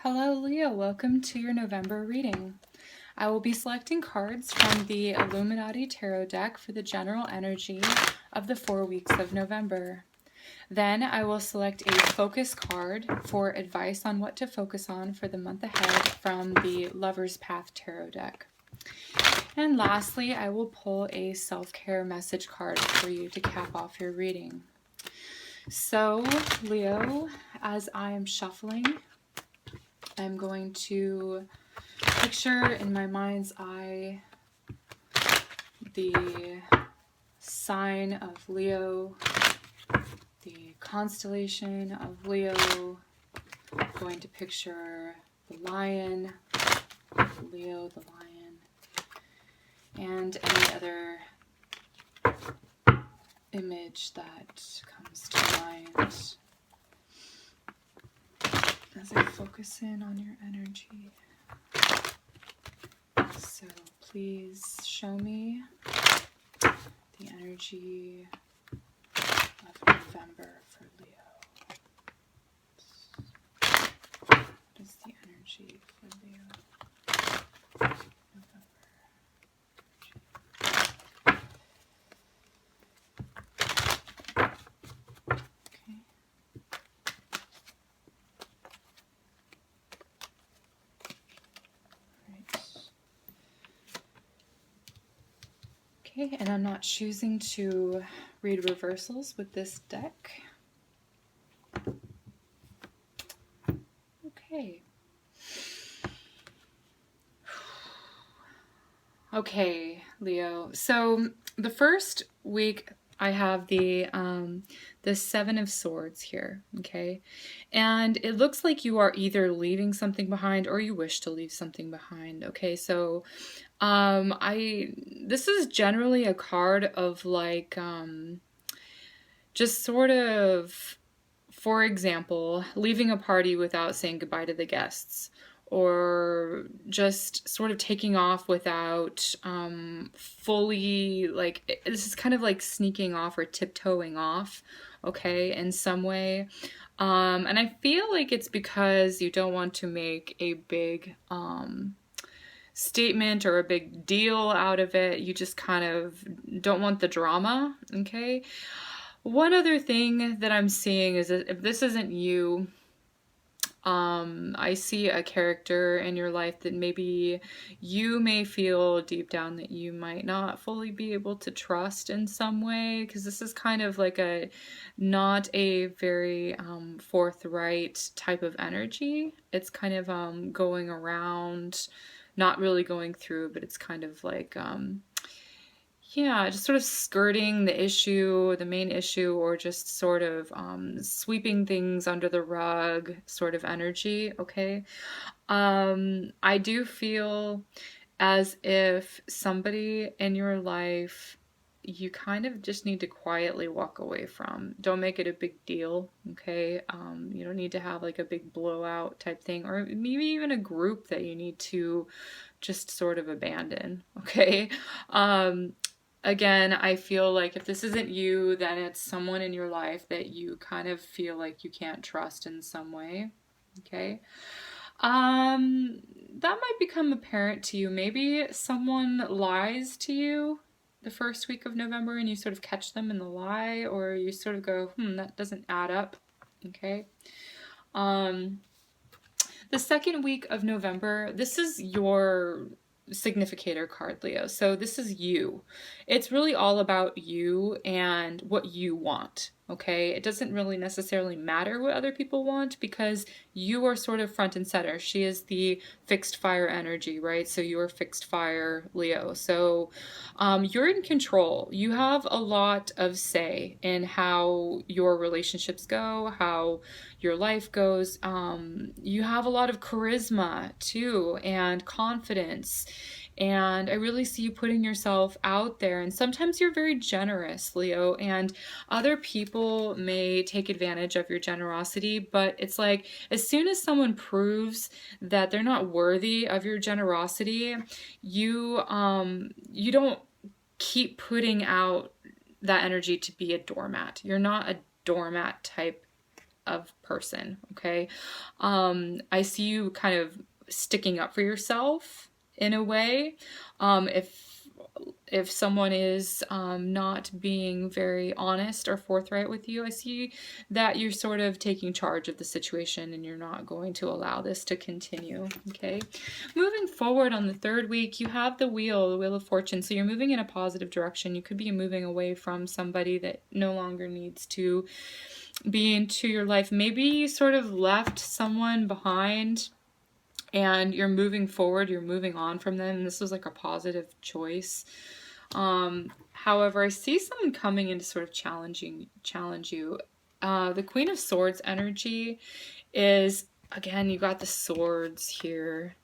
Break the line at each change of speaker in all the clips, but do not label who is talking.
Hello Leo, welcome to your November reading. I will be selecting cards from the Illuminati Tarot deck for the general energy of the 4 weeks of November. Then I will select a focus card for advice on what to focus on for the month ahead from the Lover's Path Tarot deck. And lastly, I will pull a self-care message card for you to cap off your reading. So, Leo, as I am shuffling, I'm going to picture in my mind's eye the sign of Leo, the constellation of Leo. I'm going to picture the lion, Leo the lion, and any other image that comes to mind as I focus in on your energy. So please show me the energy of November for Leo. What is the energy for Leo? November. Okay. Okay, and I'm not choosing to read reversals with this deck. Okay. Okay, Leo. So the first week I have the Seven of Swords here, okay? And it looks like you are either leaving something behind or you wish to leave something behind, okay? So this is generally a card of like just sort of, for example, leaving a party without saying goodbye to the guests, or just sort of taking off without fully, like, this is kind of like sneaking off or tiptoeing off, okay, in some way. And I feel like it's because you don't want to make a big statement or a big deal out of it. You just kind of don't want the drama, okay? One other thing that I'm seeing is that if this isn't you, I see a character in your life that maybe you may feel deep down that you might not fully be able to trust in some way, because this is kind of like a not a very forthright type of energy. It's kind of going around, not really going through, but it's kind of like yeah, just sort of skirting the issue, the main issue, or just sort of sweeping things under the rug sort of energy, okay? I do feel as if somebody in your life you kind of just need to quietly walk away from. Don't make it a big deal, okay? You don't need to have like a big blowout type thing, or maybe even a group that you need to just sort of abandon, okay? Again, I feel like if this isn't you, then it's someone in your life that you kind of feel like you can't trust in some way, okay? That might become apparent to you. Maybe someone lies to you the first week of November and you sort of catch them in the lie, or you sort of go, that doesn't add up, okay? The second week of November, this is your significator card, Leo. So this is you. It's really all about you and what you want, okay? It doesn't really necessarily matter what other people want because you are sort of front and center. She is the fixed fire energy, right? So you're fixed fire, Leo. So you're in control. You have a lot of say in how your relationships go, how your life goes. You have a lot of charisma too, and confidence. And I really see you putting yourself out there. And sometimes you're very generous, Leo, and other people may take advantage of your generosity. But it's like, as soon as someone proves that they're not worthy of your generosity, you don't keep putting out that energy to be a doormat. You're not a doormat type of person, okay? I see you kind of sticking up for yourself in a way. If someone is not being very honest or forthright with you, I see that you're sort of taking charge of the situation and you're not going to allow this to continue, okay? Moving forward on the third week, you have the Wheel of Fortune. So you're moving in a positive direction. You could be moving away from somebody that no longer needs to be into your life. Maybe you sort of left someone behind and you're moving forward, you're moving on from them, and this was like a positive choice. However, I see someone coming in to sort of challenge you. The Queen of Swords energy is, again, you got the swords here.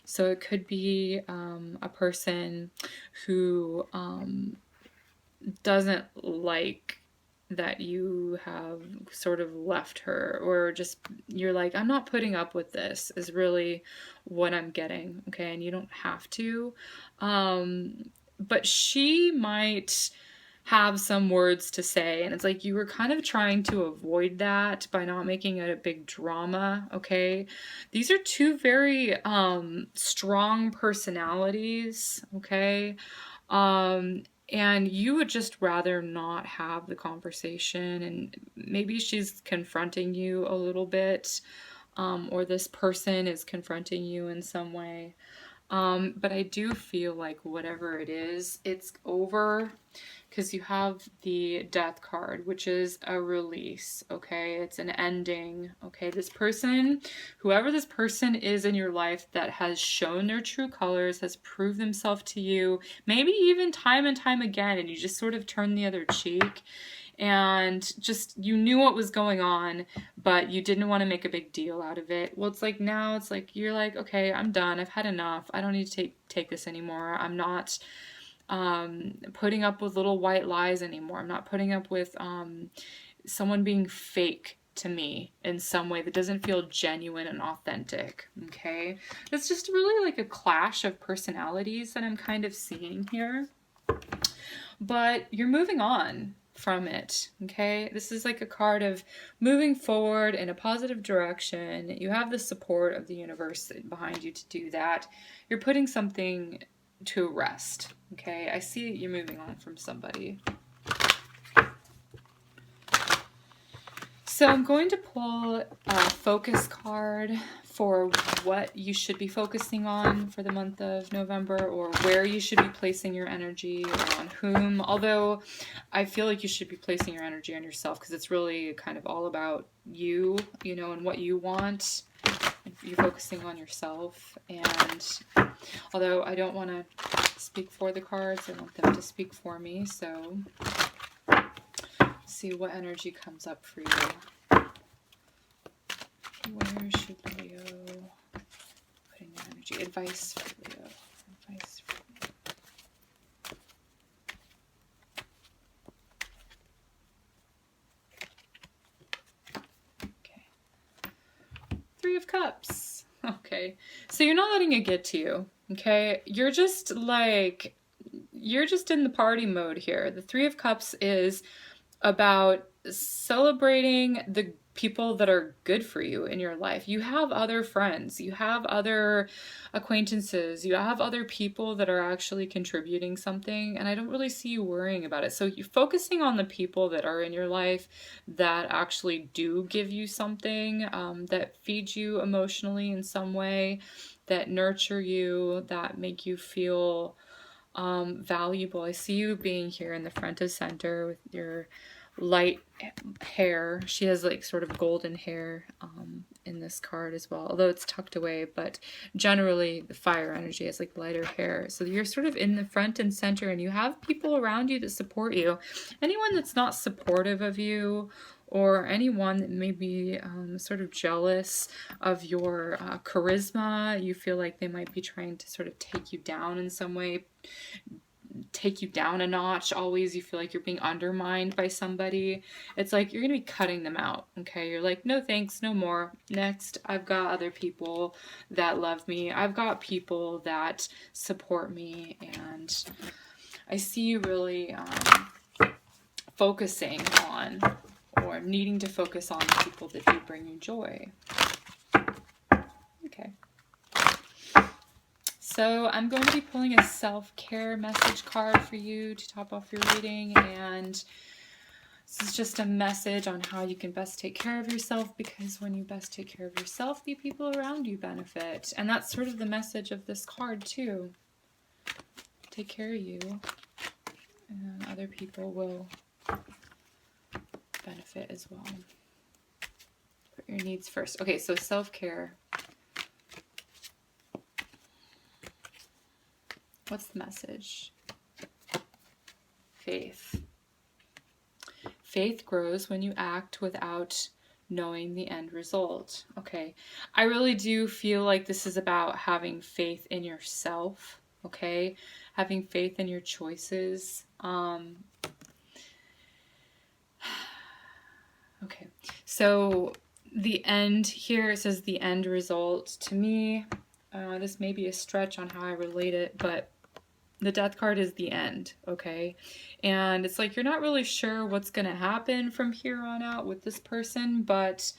So it could be a person who doesn't like that you have sort of left her, or just you're like, I'm not putting up with this, is really what I'm getting, okay? And you don't have to. But she might have some words to say, and it's like you were kind of trying to avoid that by not making it a big drama, okay? These are two very strong personalities, okay? And you would just rather not have the conversation, and maybe she's confronting you a little bit, or this person is confronting you in some way. But I do feel like whatever it is, it's over, because you have the Death card, which is a release, okay? It's an ending, okay? This person, whoever this person is in your life that has shown their true colors, has proved themselves to you, maybe even time and time again, and you just sort of turn the other cheek, and just, you knew what was going on, but you didn't want to make a big deal out of it. Well, it's like now it's like you're like, okay, I'm done. I've had enough. I don't need to take this anymore. I'm not putting up with little white lies anymore. I'm not putting up with someone being fake to me in some way that doesn't feel genuine and authentic, okay? It's just really like a clash of personalities that I'm kind of seeing here. But you're moving on from it, okay? This is like a card of moving forward in a positive direction. You have the support of the universe behind you to do that. You're putting something to rest, okay? I see you're moving on from somebody. So I'm going to pull a focus card for what you should be focusing on for the month of November, or where you should be placing your energy, or on whom. Although I feel like you should be placing your energy on yourself, because it's really kind of all about you, you know, and what you want. You're focusing on yourself. And although I don't want to speak for the cards, I want them to speak for me. So see what energy comes up for you. Where should Leo putting their energy? Advice for Leo. Advice for Leo. Okay. 3 of Cups. Okay. So you're not letting it get to you. Okay. You're just in the party mode here. The 3 of Cups is about celebrating the people that are good for you in your life. You have other friends, you have other acquaintances, you have other people that are actually contributing something, and I don't really see you worrying about it. So you're focusing on the people that are in your life that actually do give you something, that feed you emotionally in some way, that nurture you, that make you feel valuable. I see you being here in the front of center with your light hair. She has like sort of golden hair in this card as well, although it's tucked away, but generally the fire energy is like lighter hair. So you're sort of in the front and center, and you have people around you that support you. Anyone that's not supportive of you, or anyone that may be sort of jealous of your charisma, you feel like they might be trying to sort of take you down in some way, take you down a notch. Always you feel like you're being undermined by somebody. It's like you're gonna be cutting them out, okay? You're like, no thanks, no more. Next, I've got other people that love me. I've got people that support me, and I see you really focusing on or needing to focus on the people that do bring you joy. Okay. So I'm going to be pulling a self-care message card for you to top off your reading, and this is just a message on how you can best take care of yourself, because when you best take care of yourself, the people around you benefit. And that's sort of the message of this card too. Take care of you, and other people will benefit as well. Put your needs first. Okay, so self-care. What's the message? Faith. Faith grows when you act without knowing the end result. Okay, I really do feel like this is about having faith in yourself, okay? Having faith in your choices. Okay, so the end here, it says the end result. To me, this may be a stretch on how I relate it, but the death card is the end, okay? And it's like you're not really sure what's going to happen from here on out with this person, but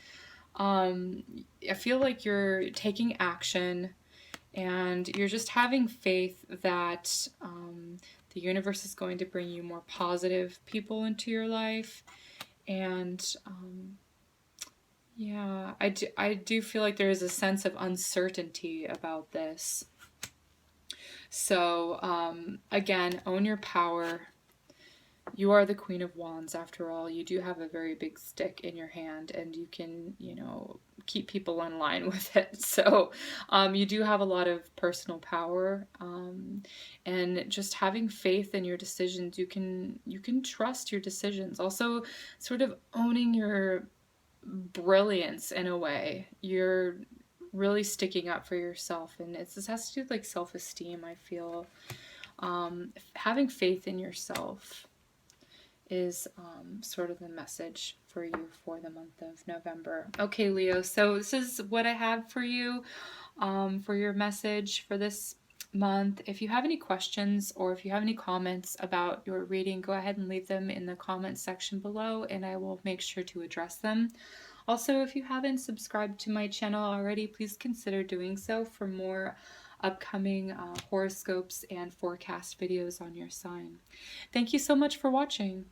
I feel like you're taking action and you're just having faith that the universe is going to bring you more positive people into your life. And yeah, I do feel like there is a sense of uncertainty about this. So, again, own your power. You are the Queen of Wands, after all. You do have a very big stick in your hand, and you can, you know, keep people in line with it. So, you do have a lot of personal power, and just having faith in your decisions. You can trust your decisions. Also, sort of owning your brilliance in a way. You're really sticking up for yourself, and this has to do with like self-esteem. I feel having faith in yourself is sort of the message for you for the month of November. Okay, Leo, so this is what I have for you for your message for this month. If you have any questions or if you have any comments about your reading, go ahead and leave them in the comments section below, and I will make sure to address them. Also, if you haven't subscribed to my channel already, please consider doing so for more upcoming horoscopes and forecast videos on your sign. Thank you so much for watching.